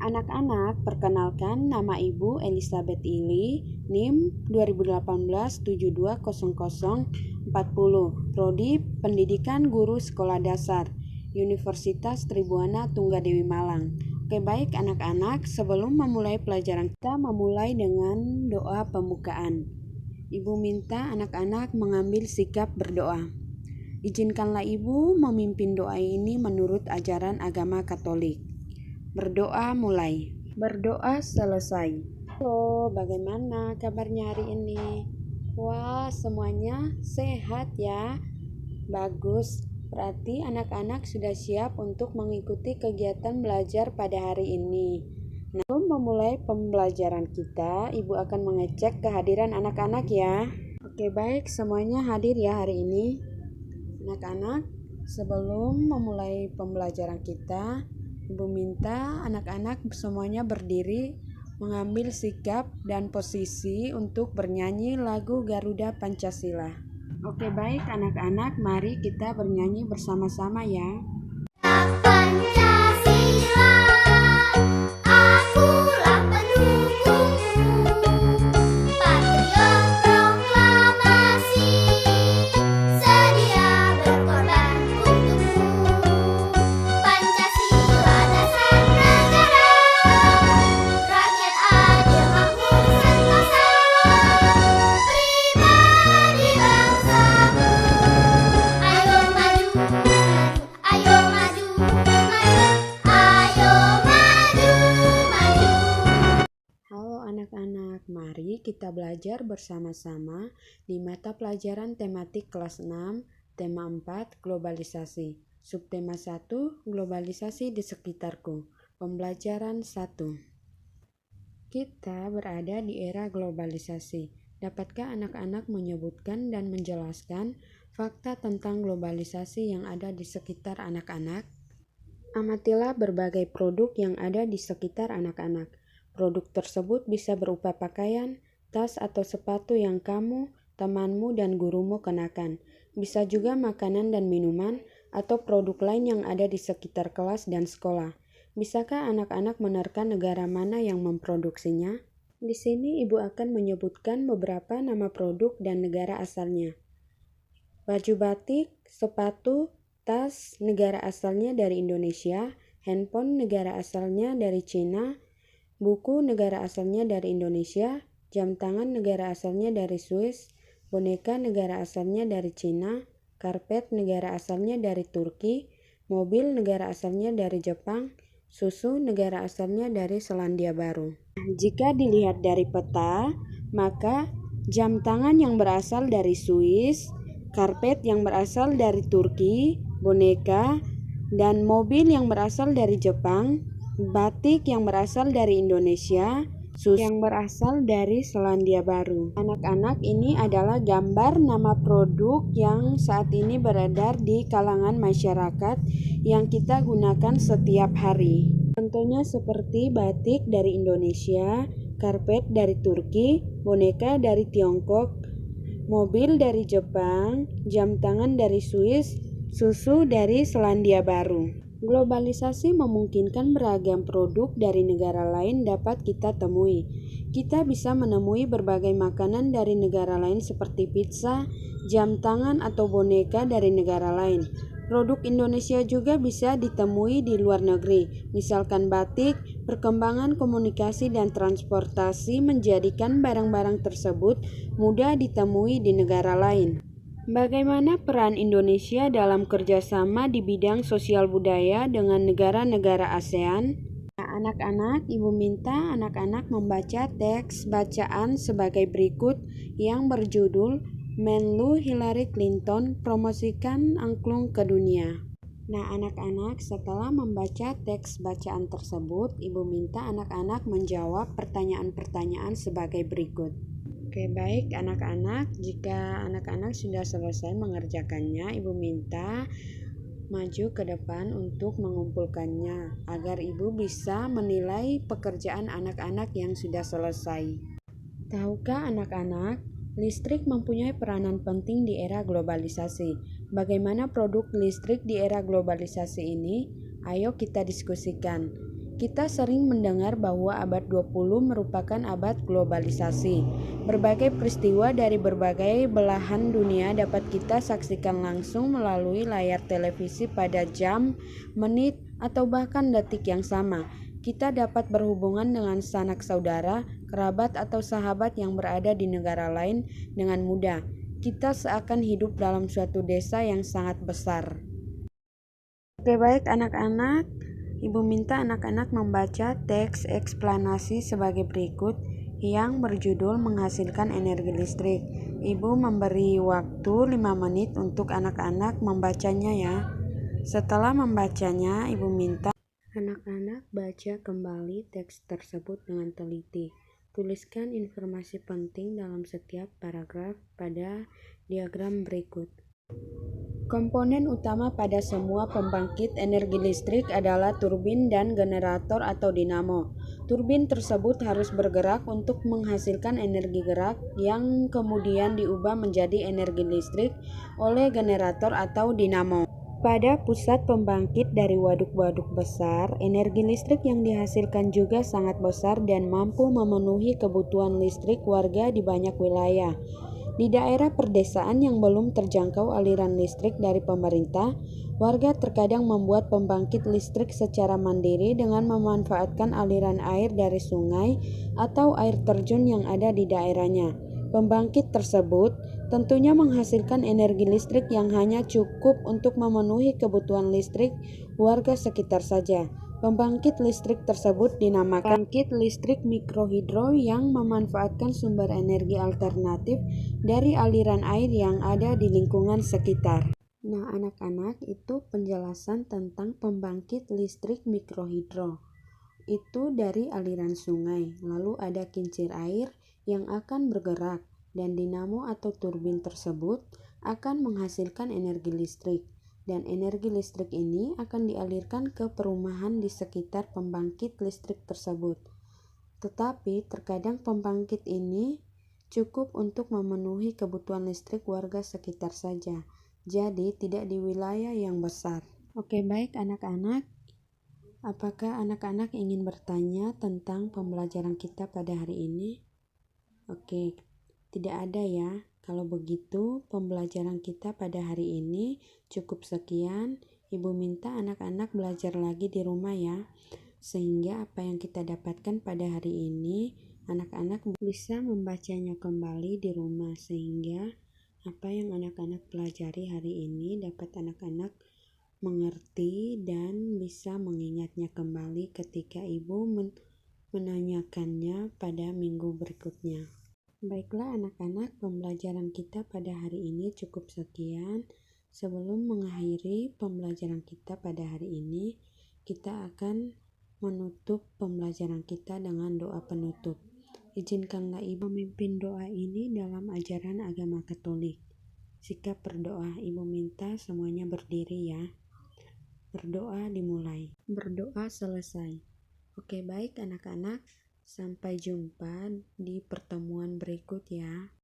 Anak-anak, perkenalkan nama Ibu Elizabeth Ili, NIM 2018-720040, Prodi Pendidikan Guru Sekolah Dasar, Universitas Tribuana Tunggadewi Malang. Oke, baik anak-anak, sebelum memulai pelajaran kita memulai dengan doa pembukaan. Ibu minta anak-anak mengambil sikap berdoa. Izinkanlah Ibu memimpin doa ini menurut ajaran agama Katolik. Berdoa mulai. Berdoa selesai. Halo, bagaimana kabarnya hari ini? Wah, semuanya sehat ya. Bagus. Berarti anak-anak sudah siap untuk mengikuti kegiatan belajar pada hari ini. Nah, sebelum memulai pembelajaran kita, Ibu akan mengecek kehadiran anak-anak ya. Oke, baik, semuanya hadir ya hari ini. Anak-anak, sebelum memulai pembelajaran kita, Ibu minta anak-anak semuanya berdiri, mengambil sikap dan posisi untuk bernyanyi lagu Garuda Pancasila. Oke, baik anak-anak, mari kita bernyanyi bersama-sama ya. Pancasila, akulah pendukungmu, patriot proklamasi, sedia berkorban untukmu. Pancasila dasar negara, rakyat adil makmur sentosa, pribadi bangsamu. Ayo maju, ayo maju, ayo maju, maju. Halo anak-anak, mari kita belajar bersama-sama di mata pelajaran tematik kelas 6, tema 4, globalisasi. Subtema 1, globalisasi di sekitarku. Pembelajaran 1. Kita berada di era globalisasi. Dapatkah anak-anak menyebutkan dan menjelaskan fakta tentang globalisasi yang ada di sekitar anak-anak? Amatilah berbagai produk yang ada di sekitar anak-anak. Produk tersebut bisa berupa pakaian, tas atau sepatu yang kamu, temanmu, dan gurumu kenakan. Bisa juga makanan dan minuman atau produk lain yang ada di sekitar kelas dan sekolah. Bisakah anak-anak menerka negara mana yang memproduksinya? Di sini Ibu akan menyebutkan beberapa nama produk dan negara asalnya. Baju batik, sepatu, tas negara asalnya dari Indonesia, handphone negara asalnya dari Cina, buku negara asalnya dari Indonesia, jam tangan negara asalnya dari Swiss, boneka negara asalnya dari Cina, karpet negara asalnya dari Turki, mobil negara asalnya dari Jepang, susu negara asalnya dari Selandia Baru. Jika dilihat dari peta, maka jam tangan yang berasal dari Swiss, karpet yang berasal dari Turki, boneka, dan mobil yang berasal dari Jepang, batik yang berasal dari Indonesia, susu yang berasal dari Selandia Baru. Anak-anak, ini adalah gambar nama produk yang saat ini beredar di kalangan masyarakat yang kita gunakan setiap hari. Contohnya seperti batik dari Indonesia, karpet dari Turki, boneka dari Tiongkok, mobil dari Jepang, jam tangan dari Swiss, susu dari Selandia Baru. Globalisasi memungkinkan beragam produk dari negara lain dapat kita temui. Kita bisa menemui berbagai makanan dari negara lain seperti pizza, jam tangan atau boneka dari negara lain. Produk Indonesia juga bisa ditemui di luar negeri, misalkan batik. Perkembangan komunikasi dan transportasi menjadikan barang-barang tersebut mudah ditemui di negara lain. Bagaimana peran Indonesia dalam kerjasama di bidang sosial budaya dengan negara-negara ASEAN? Anak-anak, Ibu minta anak-anak membaca teks bacaan sebagai berikut yang berjudul Menlu Hillary Clinton promosikan angklung ke dunia. Nah, anak-anak, setelah membaca teks bacaan tersebut, Ibu minta anak-anak menjawab pertanyaan-pertanyaan sebagai berikut. Oke, baik anak-anak, jika anak-anak sudah selesai mengerjakannya, Ibu minta maju ke depan untuk mengumpulkannya agar Ibu bisa menilai pekerjaan anak-anak yang sudah selesai. Tahukah anak-anak, listrik mempunyai peranan penting di era globalisasi. Bagaimana produk listrik di era globalisasi ini? Ayo kita diskusikan. Kita sering mendengar bahwa abad 20 merupakan abad globalisasi. Berbagai peristiwa dari berbagai belahan dunia dapat kita saksikan langsung melalui layar televisi pada jam, menit, atau bahkan detik yang sama. Kita dapat berhubungan dengan sanak saudara, kerabat, atau sahabat yang berada di negara lain dengan mudah. Kita seakan hidup dalam suatu desa yang sangat besar. Oke, baik anak-anak. Ibu minta anak-anak membaca teks eksplanasi sebagai berikut yang berjudul menghasilkan energi listrik. Ibu memberi waktu 5 menit untuk anak-anak membacanya ya. Setelah membacanya, Ibu minta anak-anak baca kembali teks tersebut dengan teliti. Tuliskan informasi penting dalam setiap paragraf pada diagram berikut. Komponen utama pada semua pembangkit energi listrik adalah turbin dan generator atau dinamo. Turbin tersebut harus bergerak untuk menghasilkan energi gerak yang kemudian diubah menjadi energi listrik oleh generator atau dinamo. Pada pusat pembangkit dari waduk-waduk besar, energi listrik yang dihasilkan juga sangat besar dan mampu memenuhi kebutuhan listrik warga di banyak wilayah. Di daerah perdesaan yang belum terjangkau aliran listrik dari pemerintah, warga terkadang membuat pembangkit listrik secara mandiri dengan memanfaatkan aliran air dari sungai atau air terjun yang ada di daerahnya. Pembangkit tersebut tentunya menghasilkan energi listrik yang hanya cukup untuk memenuhi kebutuhan listrik warga sekitar saja. Pembangkit listrik tersebut dinamakan pembangkit listrik mikrohidro yang memanfaatkan sumber energi alternatif dari aliran air yang ada di lingkungan sekitar. Nah, anak-anak, itu penjelasan tentang pembangkit listrik mikrohidro. Itu dari aliran sungai, lalu ada kincir air yang akan bergerak, dan dinamo atau turbin tersebut akan menghasilkan energi listrik. Dan energi listrik ini akan dialirkan ke perumahan di sekitar pembangkit listrik tersebut. Tetapi terkadang pembangkit ini cukup untuk memenuhi kebutuhan listrik warga sekitar saja, jadi tidak di wilayah yang besar. Oke, baik anak-anak. Apakah anak-anak ingin bertanya tentang pembelajaran kita pada hari ini? Oke, tidak ada ya. Kalau begitu, pembelajaran kita pada hari ini cukup sekian. Ibu minta anak-anak belajar lagi di rumah ya, sehingga apa yang kita dapatkan pada hari ini, anak-anak bisa membacanya kembali di rumah, sehingga apa yang anak-anak pelajari hari ini dapat anak-anak mengerti dan bisa mengingatnya kembali ketika ibu menanyakannya pada minggu berikutnya. Baiklah anak-anak, pembelajaran kita pada hari ini cukup sekian. Sebelum mengakhiri pembelajaran kita pada hari ini, kita akan menutup pembelajaran kita dengan doa penutup. Izinkanlah ibu memimpin doa ini dalam ajaran agama Katolik. Sikap berdoa, ibu minta semuanya berdiri ya. Berdoa dimulai, berdoa selesai. Oke, baik anak-anak. Sampai jumpa di pertemuan berikut ya.